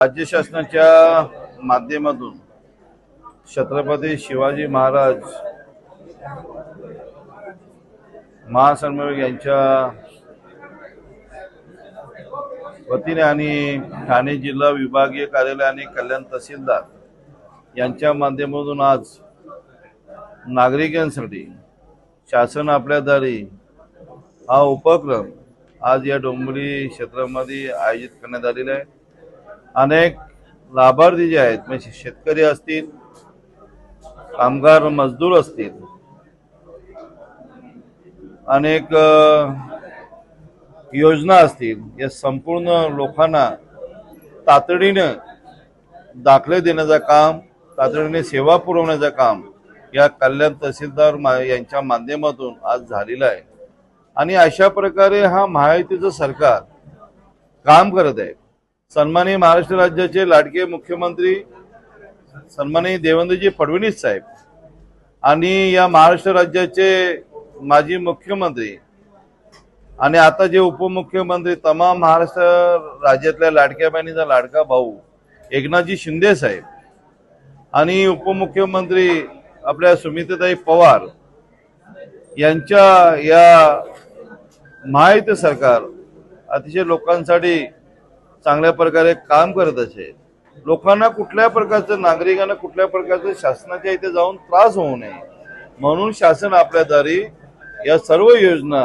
राज्य शासनाच्या माध्यमातून छत्रपती शिवाजी महाराज महासंमेलक यांच्या वतीने आणि ठाणे जिल्हा विभागीय कार्यालय आणि कल्याण तहसीलदार यांच्या माध्यमातून आज नागरिकांसाठी शासन आपल्या दारी हा उपक्रम आज या डोंबिवली क्षेत्रामध्ये आयोजित करण्यात आलेला आहे। अनेक लाभार्थी जे आहेत म्हणजे शेतकरी असतील, कामगार मजदूर असतील, अनेक योजना असतील, या संपूर्ण लोकांना तातडीने दाखले देण्याचं काम, तातडीने सेवा पुरवण्याचं काम या कल्याण तहसीलदार यांच्या माध्यमातून आज झालेलं आहे। आणि अशा प्रकारे हा महायुतीचं सरकार काम करत आहे। सन्माननीय महाराष्ट्र राज्याचे लाडके मुख्यमंत्री सन्माननीय देवेंद्रजी फडणवीस साहेब आणि या महाराष्ट्र राज्याचे माजी मुख्यमंत्री आणि आता जे उपमुख्यमंत्री तमाम महाराष्ट्र राज्यातल्या लाडक्या बहिणीचा लाडका भाऊ एकनाथजी शिंदे साहेब आणि उपमुख्यमंत्री आपल्या सुमित्राताई पवार यांच्या या महायुती सरकार अतिशय लोकांसाठी चांगल्या प्रकारे काम करत असेल। लोकांना कुठल्या प्रकारचं, नागरिकांना कुठल्या प्रकारचं शासनाच्या इथे जाऊन त्रास होऊ नये म्हणून शासन आपल्या दारी या सर्व योजना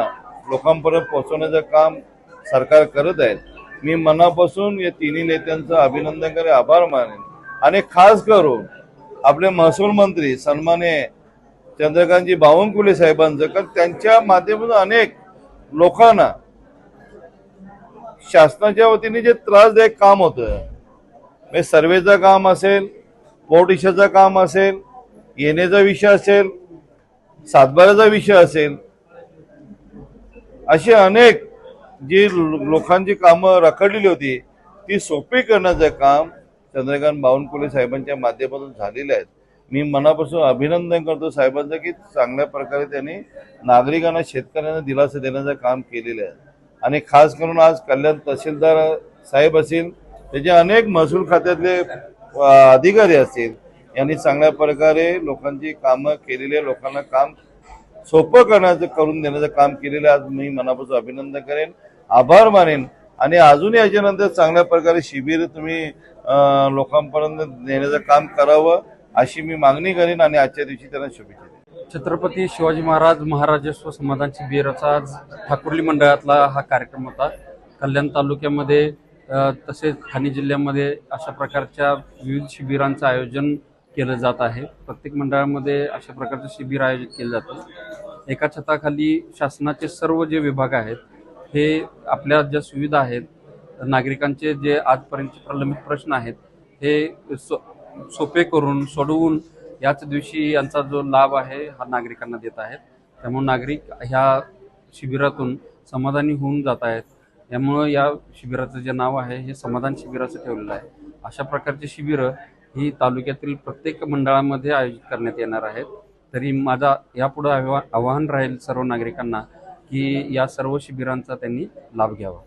लोकांपर्यंत पोहोचवण्याचं काम सरकार करत आहे। मी मनापासून या तिन्ही नेत्यांचं अभिनंदन करेन, आभार मानेन आणि खास करून आपले महसूल मंत्री सन्माननीय चंद्रकांतजी बावनकुळे साहेबांचं, कारण त्यांच्या माध्यमातून अनेक लोकांना शासनाच्या वतीने जे त्रासदायक काम होतं, म्हणजे सर्वेचं काम असेल, पोर्टिशाचं काम असेल, येण्याचा विषय असेल, सातबाराचा विषय असेल, अशी अनेक जी लोकांची कामं रखडलेली होती ती सोपी करण्याचं काम चंद्रकांत बावनकुळे साहेबांच्या माध्यमातून झालेले आहेत। मी मनापासून अभिनंदन करतो साहेबांचं की चांगल्या प्रकारे त्यांनी नागरिकांना, शेतकऱ्यांना दिलासा देण्याचं काम केलेलं आहे। आणि खास करून आज कल्याण तहसीलदार साहेब असतील, त्याचे अनेक महसूल खात्यातले अधिकारी असतील, यांनी चांगल्या प्रकारे लोकांची कामं केलेली, लोकांना काम सोपं करून देण्याचं काम केलेलं आज मी मनापासून अभिनंदन करेन, आभार मानेन आणि अजून याच्यानंतर चांगल्या प्रकारे शिबिर तुम्ही लोकांपर्यंत नेण्याचं काम करावं अशी मी मागणी करेन आणि आजच्या दिवशी त्यांना शुभेच्छा देईन। छत्रपती शिवाजी महाराज महाराजस्व समाधान शिबिराचा आज ठाकुर्ली मंडळातला हा कार्यक्रम होता। कल्याण तालुक्यामध्ये तसेच ठाणे जिल्ह्यामध्ये अशा प्रकारच्या विविध शिबिरांचं आयोजन केलं जात आहे। प्रत्येक मंडळामध्ये अशा प्रकारचं शिबिर आयोजित केलं जातं। एका छताखाली शासनाचे सर्व जे विभाग आहेत हे आपल्या ज्या सुविधा आहेत, नागरिकांचे जे आजपर्यंतचे प्रलंबित प्रश्न आहेत हे सोपे करून सोडवून याच दिवशी यांचा जो लाभ आहे हा नागरिकांना देत आहेत। त्यामुळे नागरिक ह्या शिबिरातून समाधानी होऊन जात आहेत। त्यामुळे या शिबिराचं जे नाव आहे हे समाधान शिबिर असं ठेवलेलं आहे। अशा प्रकारची शिबिरं ही तालुक्यातील प्रत्येक मंडळामध्ये आयोजित करण्यात येणार आहेत। तरी माझा यापुढे आवाहन राहील सर्व नागरिकांना की या सर्व शिबिरांचा त्यांनी लाभ घ्यावा।